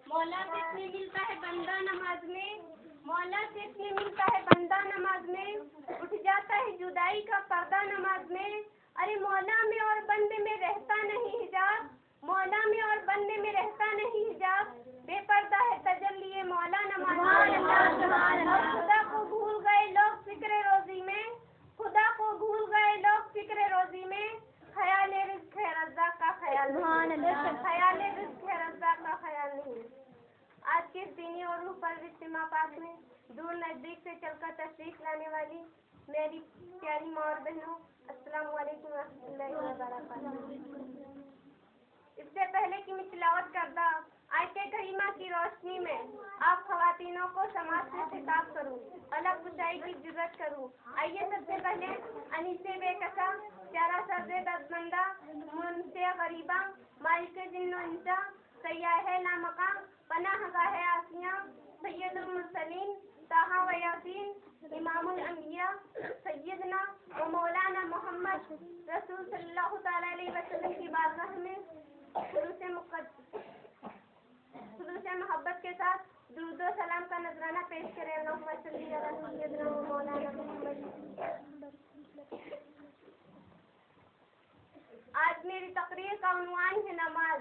मौला से इतने मिलता है बंदा नमाज में, मौला से इतने मिलता है बंदा नमाज में, उठ जाता है जुदाई का पर्दा नमाज में। अरे मौला में और बंदे में रहता नहीं हिजाब, मौला में और बंदे में रहता नहीं हिजाब, बेपर्दा है तजल्ली मौला नमाज में। खुदा को भूल गए लोग फिक्र रोजी में, खुदा को भूल गए लोग फिक्र रोजी में, ख्याल रिज़्क़ है रज़्ज़ाक़ का ख्याल नहीं, ख्याल रिज़्क़ है रज़्ज़ाक़ का ख्याल नहीं। आज के दीनी और रूह पर इज्तिमा पाक में दूर नजदीक से चलकर तशरीफ लाने वाली मेरी प्यारी माँ और बहनों, अस्सलामु अलैकुम रहमतुल्लाहि व बरकातहू। इससे पहले कि मैं तिलावत करदा आयते करीमा की रोशनी में आप ख़वातीनों को समाज से खिताब करूं, अलग बुझाई की जुर्रत करूं। आइए सबसे पहले अनीसे बेकसा, प्यारा सर्दे दस्तमंदा, मुनसे गरीबा, मालिक जिन्नो इंसा, सयाह लामका, पनाहगाह आसिया, सैयदुल मुरसलीन, ताहा व यासीन, इमामुल अंबिया, सैयदना व मौलाना मोहम्मद रसूल सल्लल्लाहु तआला अलैहि वसल्लम की बारगाह में खुलूस मोहब्बत के साथ दुरूद व सलाम का नजराना पेश करें। अल्लाहुम्मा सल्ली अला सय्यदना व मौलाना मोहम्मद। आज मेरी तकरीर का उन्वान है नमाज।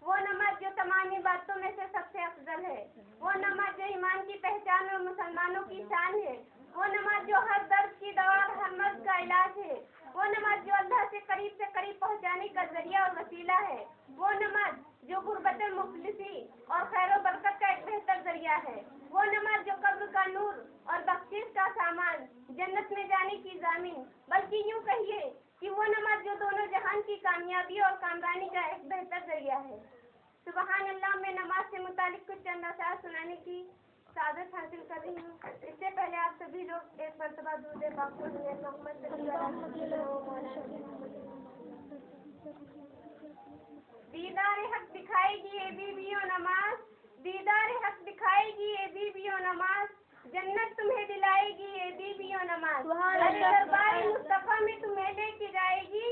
वो नमाज जो तमाम इबादतों में से सबसे अफजल है, वो नमाज जो ईमान की पहचान और मुसलमानों की शान है, वो नमाज जो हर दर्द की दवा और हर मर्ज का इलाज है, वो नमाज जो अल्लाह से करीब पहुंचाने का जरिया और वसीला है, वो नमाज जो गुर्बत मुफलिसी और खैर व बरकत का एक बेहतर जरिया है, वो नमाज जो कब्र का नूर और बख्शिश का सामान, जन्नत में जाने की जामीन, बल्कि यूँ कहिए कि वो नमाज जो दोनों जहान की कामयाबी और कामरानी का एक बेहतर जरिया है। सुबहान अल्लाह। मैं नमाज से मुतालिक कुछ चंद अशार सुनाने की सादत हासिल कर रही हूँ। इससे पहले आप सभी लोग एक मरतबा दूसरे पाक को दीदार हक दिखाएगी ये बीवियों नमाज, दीदार हक दिखाएगी ये बीवियों नमाज, जन्नत तुम्हें दिलाएगी ये बीवियों नमाज। दरबार मुस्तफा में तुम्हें लेके जाएगी,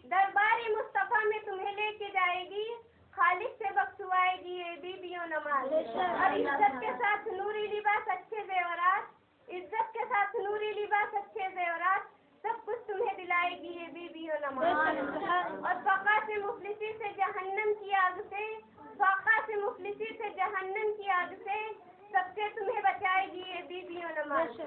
दरबार मुस्तफा में तुम्हें लेके जाएगी, खालिक से बख्शवाएगी ये बीवियों नमाज। और इज्जत के साथ नूरी लिबास अच्छे जेवरात, इज्जत के साथ नूरी लिबास अच्छे जेवरात, सब कुछ तुम्हें दिलाएगी ये बीवियों नमाज। और फ़क़ा से मुफलिसी से जहन्नम की आग से, फ़क़ा से मुफलिसी से जहन्नम की आग से, सबसे तुम्हें बचाएगी ये बीवियों नमाज।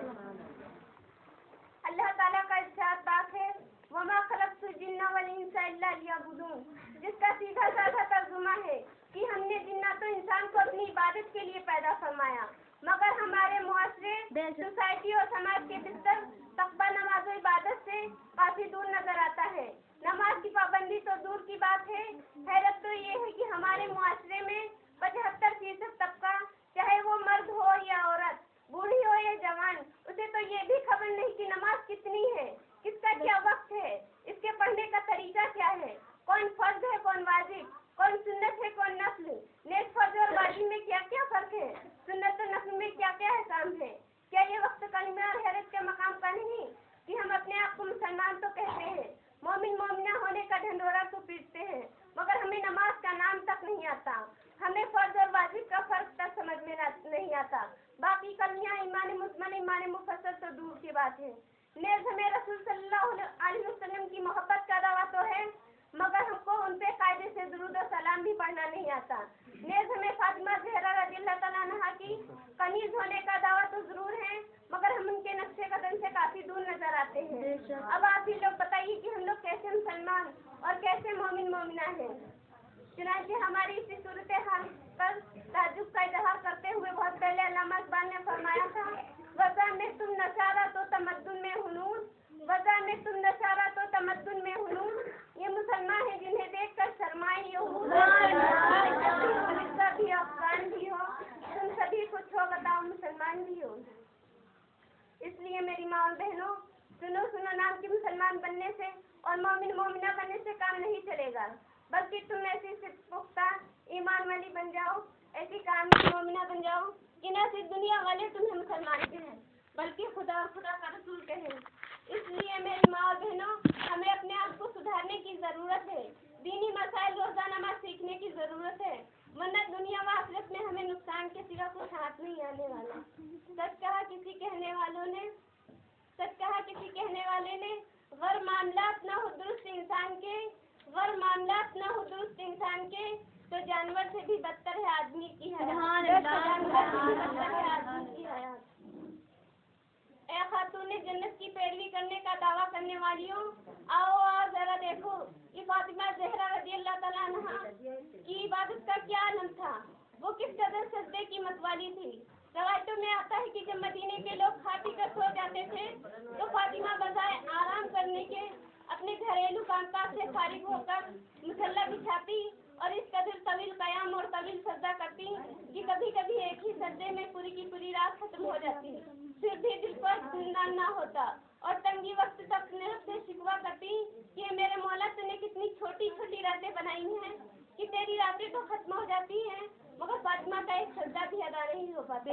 अल्लाह ताला का इरशाद पाक है, वमा खलक़तुल जिन्ना वल इंसा इल्ला लियअबुदून, जिसका सीधा साधा तर्जुमा है कि हमने जिन्नात और इंसान को अपनी इबादत के लिए पैदा फरमाया, मगर हमारे मुआशरे, सोसाइटी और समाज के बिस्तर तकवा नमाज और इबादत से काफी दूर नजर आता है। नमाज की पाबंदी तो दूर की बात है, हैरत तो ये है कि हमारे मुआशरे में 75% तबका, चाहे वो मर्द हो या औरत, बूढ़ी हो या जवान, उसे तो ये भी खबर नहीं कि नमाज कितनी है, किसका क्या वक्त है, इसके पढ़ने का तरीका क्या है, कौन फर्ज है कौन वाजिब, कौन सुन्नत है कौन नफ्ल, नेक फर्ज और वाजिब में क्या क्या फर्क है, सुन्नत और नफ्ल में क्या क्या एहकाम है। क्या ये वक्त कलमा और हैरत के मकाम का नहीं कि हम अपने आप को मुसलमान तो कहते हैं, मोमिन मोमिना होने का ढंढोरा तो पीटते हैं, मगर हमें नमाज का नाम तक नहीं आता, हमें फर्ज और वाजिब का फर्क तक समझ में नहीं आता। बाकी कलमियाँ ईमान मुतमन ईमान मुफस्सल तो दूर की बात है। नेज़ हमें रसूल सल्लल्लाहु अलैहि वसल्लम की मोहब्बत का दावा तो है, मगर हमको उन पे कायदे से दुरूद और सलाम भी पढ़ना नहीं आता। नेज़ हमें फातिमा ज़हरा रज़ियल्लाहु तआला अन्हा की कनीज़ होने का दावा तो जरूर है, मगर हम उनके नक्शे कदम से काफी दूर नजर आते हैं। अब आप ही लोग बताइए कि हम लोग कैसे मुसलमान और कैसे मोमिन मोमिना हैं। चुनांचे हमारी इसी सूरत हाल पर ताज्जुब का इजहार करते हुए बहुत पहले अल्लामा इकबाल ने फरमाया था, वज़ा में तुम नसारा तो तमद्दुन में हुनून, वज़ा में तुम नसारा तो तमद्दुन में हुनून, ये मुसलमान है जिन्हें देखकर शर्माए यहूद, भी अफगान भी हो, तुम सभी कुछ हो बताओ मुसलमान भी हो। इसलिए मेरी माँ और बहनों, सुनो सुनो नाम की मुसलमान बनने से और मोमिन मोमिना बनने से काम नहीं चलेगा, बल्कि तुम ऐसी पुख्ता ईमान वाली बन जाओ, ऐसी काम की मोमिना बन जाओ कि न सिर्फ दुनिया वाले तुम्हें मुसलमान कहें, बल्कि खुदा और खुदा का रसूल कहें। इसलिए मेरी माँ और बहनों, हमें अपने आप को सुधारने की जरूरत है, दीनी मसाइल रोजाना सीखने की जरूरत है। वरना दुनिया व आखिरत में हमें नुकसान के सिवा कुछ हाथ नहीं आने वाला। सच कहा किसी कहने वाले ने, गर मामलात न हो दुरुस्त इंसान के, तो जानवर से भी बदतर है आदमी की हयात। ए खातूने जन्नत की पैरवी करने का दावा करने वालियों, आओ जरा देखो कि फातिमा ज़हरा रज़ी अल्लाह तआला अन्हा की इबादत का क्या आलम था। वो किस कदर सजदे की मतवाली थी। रवायतों में आता है कि जब मदीने के लोग खा पी कर सो जाते थे तो फातिमा बजाय आराम करने के अपने घरेलू कामकाज से फारिग होकर मुसल्ला बिछाती और इस कदर तवील कयाम और तवील सजदा करती कि कभी कभी एक ही सजदे में पूरी की पूरी रात खत्म हो जाती, फिर भी दिल पर इत्मीनान ना होता और तंगी वक्त तक अपने रब से शिकवा करती कि मेरे मौला तूने कितनी छोटी छोटी रातें बनाई हैं कि तेरी रातें तो खत्म हो जाती हैं मगर फातिमा का एक सजदा भी अदा नहीं हो पाता।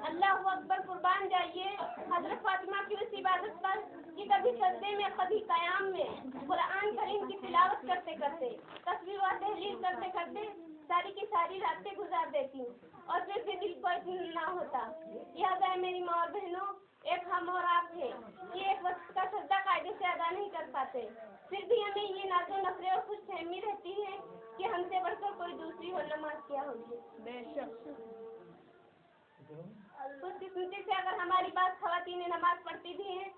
अल्लाह अकबर, कुर्बान जाइए हजरत फातिमा की उस इबादत पर कि कभी सजदे में कभी कयाम में कुरान करीम की तिलावत करते करते तस्बीह व तहलील करते करते सारी की सारी रातें गुजार देती और फिर भी दिल को इत्मीनान ना होता। याद है मेरी माँ और बहनों, एक हम और आप थे कि एक वक्त का सजदा कायदे से अदा नहीं कर पाते, फिर भी हमें ये नाज़ो नखरे और खुशफहमी रहती है कि हमसे बढ़कर कोई दूसरी हो नमाज क्या होगी। खुशकिस्मती से अगर हमारी बात खवातीन नमाज पढ़ती भी हैं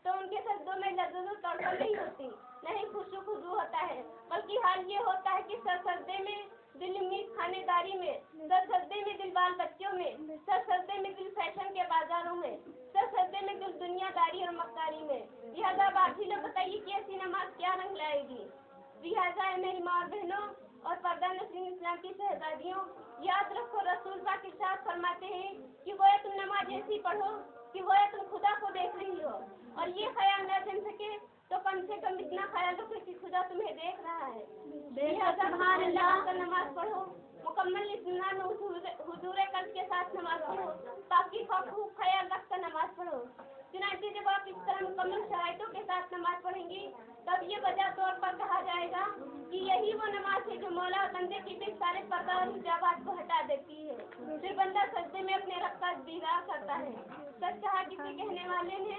तो उनके सजदों में लज्जत तड़पन नहीं होती, नहीं खुशू होता है, बल्कि हाल ये होता है कि सर सजदे में दिल मीठ खानेदारी में, सर सजदे में दिल बाल बच्चों में, सर सजदे में दिल फैशन के बाजारों में, सर सजदे में दिल दुनियादारी और मक्कारी में। लिहाजा बाकी लोग बताइए कि ऐसी नमाज क्या रंग लाएगी। लिहाजा मेरी माँ और बहनों और पर्दा नशीन इस्लाम की शहजादियों, याद रखो रसूल पाक इरशाद फरमाते हैं कि गोया तुम नमाज ऐसी पढ़ो कि गोया तुम खुदा को देख रही हो, और ये ख्याल न जम सके तो कम से कम इतना ख्याल रखो कि खुदा तुम्हें देख रहा है। लिहाजा अल्लाह का नमाज पढ़ो, मुकम्मल इत्मीनान हुजूर कल्ब के साथ नमाज पढ़ो, ताकि खूब ख्याल रख कर नमाज पढ़ो। चुनांचे जब आप इस तरह मुकम्मल शराइतों के साथ नमाज पढ़ेंगी तब ये वजह तौर पर कहा जाएगा कि यही वो नमाज है जो मौला बंदे के बीच सारे पर्दा और हिजाबात को हटा देती है, फिर बंदा सजदे में अपने रब का दीदार करता है। सच कहा किसी कहने वाले ने,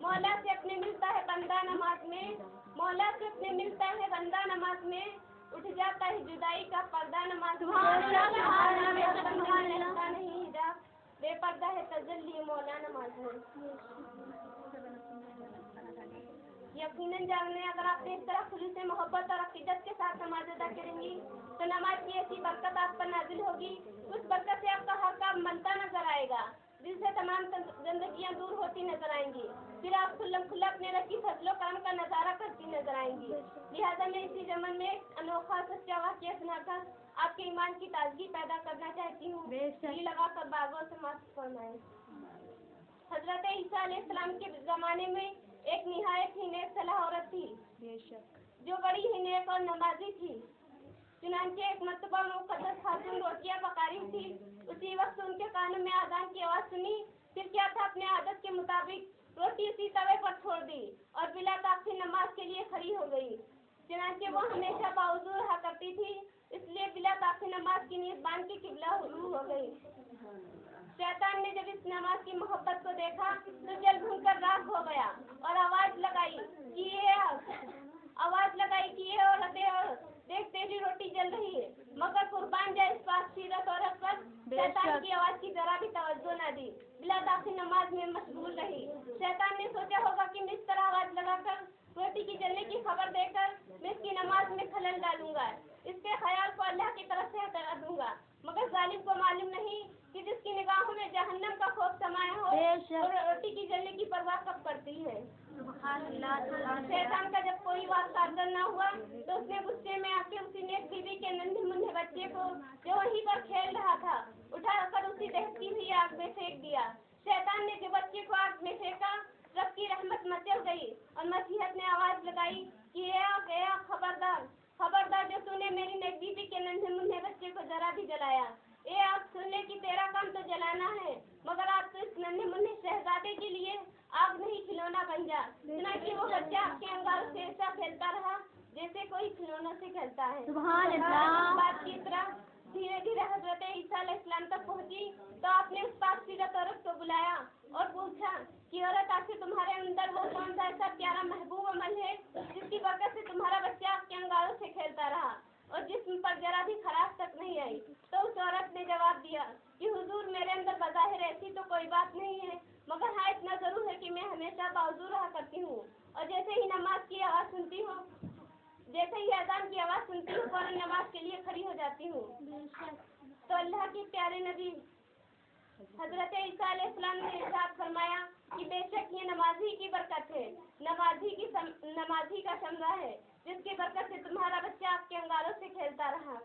मौला से अपने मिलता है बंदा नमाज में, मौला से अपने मिलता है बंदा नमाज में, उठ जाता है जुदाई का पर्दा नमाज में, नहीं हिजाब बेपर्दा है तजल्ली मौला नमाज में। यकीनन जाने अगर आप इस तरह खुलूस से मोहब्बत और अकीदत के साथ नमाज अदा करेंगी तो नमाज की ऐसी बरकत आप पर नाजिल होगी, उस बरकत से आपका हर काम बनता नजर आएगा, दिल से तमाम गंदगियां दूर होती नजर आएंगी, फिर आप खुल्ला अपने रब की फजलो करम का नजारा करती नजर आएंगी। लिहाजा मैं इसी जमन में एक अनोखा सच्चा वाक़या सुनाकर आपके ईमान की ताजगी पैदा करना चाहती हूँ। जी लगाकर बागों से माफ फरमाएं। हजरत ईसा अलैहिस्सलाम के जमाने में एक निहायत ही नेक सलाह औरत थी जो बड़ी ही नेक और नमाजी थी। चुनांचे एक मर्तबा मुक़द्दस खातून रोटियां पका रही थी, उसी वक्त उनके कानों में आज़ान की आवाज़ सुनी, फिर क्या था अपने आदत के मुताबिक रोटी उसी तवे पर छोड़ दी और बिला ताख़ीर नमाज के लिए खड़ी हो गई। चुनांचे वो हमेशा बावजूद रहा करती थी, इसलिए बिला ताख़ीर नमाज की नीयत बांध के किबला रुजू हो गई। शैतान ने जब इस नमाज की मोहब्बत को देखा तो जल भूनकर राख हो गया और आवाज लगाई कि ये औरतें और देख तेरी रोटी जल रही है, मगर कुर्बान जाए इस पाक-सीरत औरत पर शैतान की आवाज की जरा भी तवज्जो न दी, बिला ताख़ीर नमाज में मशगूल रही। शैतान ने सोचा होगा कि मैं इस तरह आवाज लगाकर रोटी की जलने की खबर देकर मैं इसकी नमाज में खलल डालूंगा, इसके ख्याल को अल्लाह की तरफ से हटा दूंगा, मगर जालिम को मालूम नहीं कि जिसकी निगाहों में जहन्नम का खौफ समाया हो और रोटी की जलने की परवाह कब करती है। शैतान का जब कोई बात कारगर न हुआ तो उसने गुस्से में आके उसी नेक बीवी के नन्हे मुन्ने बच्चे को जो वहीं पर खेल रहा था उठाकर उसी दहकती हुई आग में फेंक दिया। शैतान ने जो बच्चे को आग में फेंका, रब की रहमत मचल गई और मसीहत ने आवाज लगाई कि गया खबरदार जो तूने मेरी नेक बीवी के नन्हे मुन्ने बच्चे को जरा भी जलाया। ये आग सुनने की तेरा काम तो जलाना है, मगर आज तो इस नन्हे मुन्ने शहजादे के लिए आग नहीं खिलौना बन जा। सुना कि वो बच्चा आपके अंगारों से ऐसा खेलता रहा जैसे कोई खिलौनों से खेलता है। सुभान अल्लाह। बात की तरह धीरे धीरे हजरत ईसा अलैहिस्सलाम तक पहुंची तो आपने उस पाकसीरत औरत को बुलाया और पूछा कि औरत, आखिर तुम्हारे अंदर वो कौन सा ऐसा प्यारा महबूब अमल है जिसकी बरकत से तुम्हारा बच्चा आपके अंगारों से खेलता रहा और जिस्म पर जरा भी खराश तक नहीं आई। तो उस औरत ने जवाब दिया कि हुजूर, मेरे अंदर बज़ाहिर ऐसी तो कोई बात नहीं है, मगर हाँ इतना जरूर है कि मैं हमेशा बावजू रहा करती हूँ और जैसे ही नमाज की आवाज़ सुनती हूँ, जैसे ही अज़ान की आवाज़ सुनती हूँ फौरन नमाज के लिए खड़ी हो जाती हूँ। तो अल्लाह के प्यारे नबी हजरत ईसा अलैहिस्सलाम ने इरशाद फरमाया कि बेशक ये नमाजी की बरकत है, नमाजी का शमरा है जिसकी बरकत से तुम्हारा बच्चा आपके अंगारों से खेलता रहा।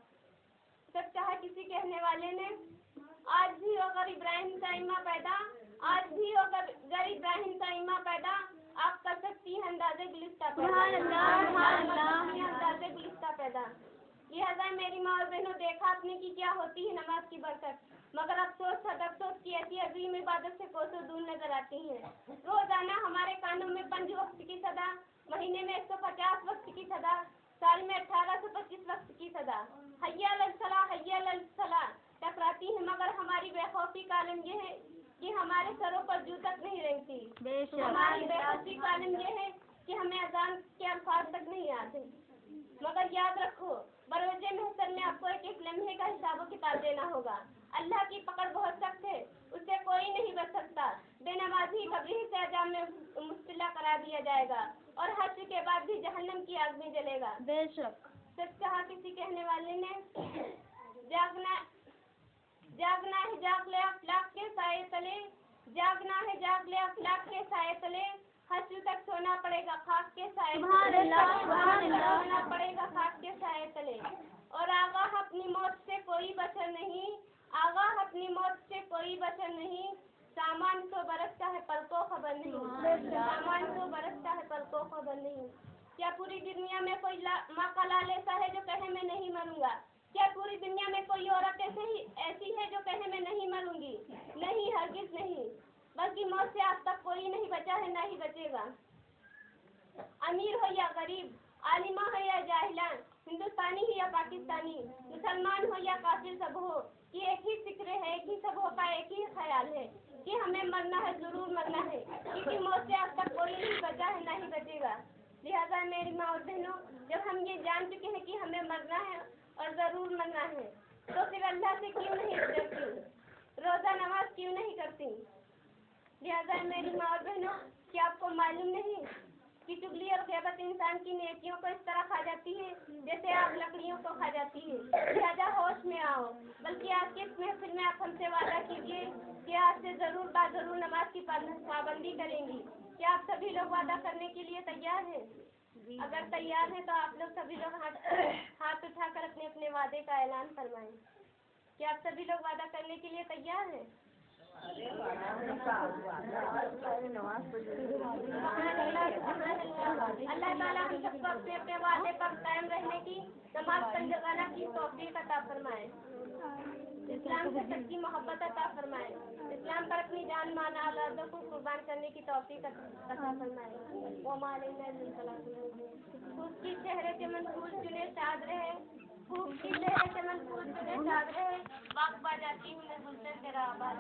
तब कहा किसी कहने वाले ने, आज भी अगर इब्राहिम का इमाम पैदा, आज भी अगर इब्राहिम का इमाम पैदा, आप कर सकती हैं अंदाजे गुलिस्ता पैदा। लिहाजा मेरी माँ और बहनों, देखा आपने कि क्या होती है नमाज की बरकत, मगर अफसोस की ऐसी अजीम इबादत से कोसों दूर नजर आती है। रोजाना हमारे कानों में 5 वक्त की सदा, महीने में 150 वक्त की सदा, साल में 1825 वक्त की सदा हय्या अल सलाह टकराती है, मगर हमारी बेखौफी का आलम ये है कि हमारे सरों पर जू तक नहीं रहती। हमारी बेखौफी का आलम ये है कि हमें अजान के अल्फाज तक नहीं आते। मगर याद रखो, बरोजे महशर में आपको एक लम्हे का हिसाब किताब देना होगा। अल्लाह की पकड़ बहुत सख्त है, उससे कोई नहीं बच सकता। बेनमाजी कब्री से अजाब में मुब्तला करा दिया जाएगा और हश्र के बाद भी जहन्नम की आग में जलेगा। बेशक। सच कहा किसी कहने वाले ने, जागना है जाग ले अखलाक के साए तले, जागना है जाग ले अखलाक के साए तले, हश्र तक सोना पड़ेगा खाक के साए सोना पड़ेगा खाक के साए तले। और आगाह अपनी मौत से कोई बचर नहीं, आगाह अपनी मौत से कोई बचर नहीं, सामान तो बरसता है पल को खबर नहीं, सामान तो बरसता है पल को खबर नहीं। क्या पूरी दुनिया में कोई माँ का लाल ऐसा है जो कहे मैं नहीं मरूंगा? क्या पूरी दुनिया में कोई औरत ऐसी है जो कहे मैं नहीं मरूंगी? नहीं, हरगिज नहीं। बल्कि मौत से आज तक कोई नहीं बचा है, ना ही बचेगा। अमीर हो या गरीब, आलिमा हो या जाहिलान, हिंदुस्तानी हो या पाकिस्तानी, मुसलमान हो या काफिर, सब हो कि एक ही फिक्र है, एक ही सबों का एक ही ख्याल है कि हमें मरना है, जरूर मरना है, क्योंकि मौत से आज तक कोई नहीं बचा है, ना ही बचेगा। लिहाजा मेरी माँ और बहनों, जब हम ये जान चुके हैं कि हमें मरना है और जरूर मरना है, तो फिर अल्लाह से क्यों नहीं डरती, रोजा नमाज क्यों नहीं करती? लिहाजा मेरी माँ और बहनों, क्या आपको मालूम नहीं कि चुगली और ग़ीबत इंसान की नेकियों को इस तरह खा जाती है जैसे आग लकड़ियों को खा जाती है। लिहाजा होश में आओ, बल्कि आज के इस महफिल में आप हमसे वादा कीजिए कि आज से जरूर नमाज की पाबंदी करेंगी। क्या आप सभी लोग वादा करने के लिए तैयार हैं? अगर तैयार हैं तो आप लोग सभी लोग हाथ उठाकर अपने अपने वादे का ऐलान फरमाएं। क्या आप सभी लोग वादा करने के लिए तैयार हैं? अल्लाह ताला हम सबको अपने अपने वादे पर कायम रहने की, नमाज पंजगाना की तौफीक अता फरमाए, इस्लाम से सच्ची मोहब्बत अता फरमाए, इस्लाम पर अपनी जान मान औलादों को कुर्बान करने की तौफीक अता फरमाए। उसकी चेहरे के मंसूर चुने साद रहे, खूब की चेहरे के मंसूर चुने साद रहे, बाग बाजाती हूँ मैं गुलशन तेरा आबाद।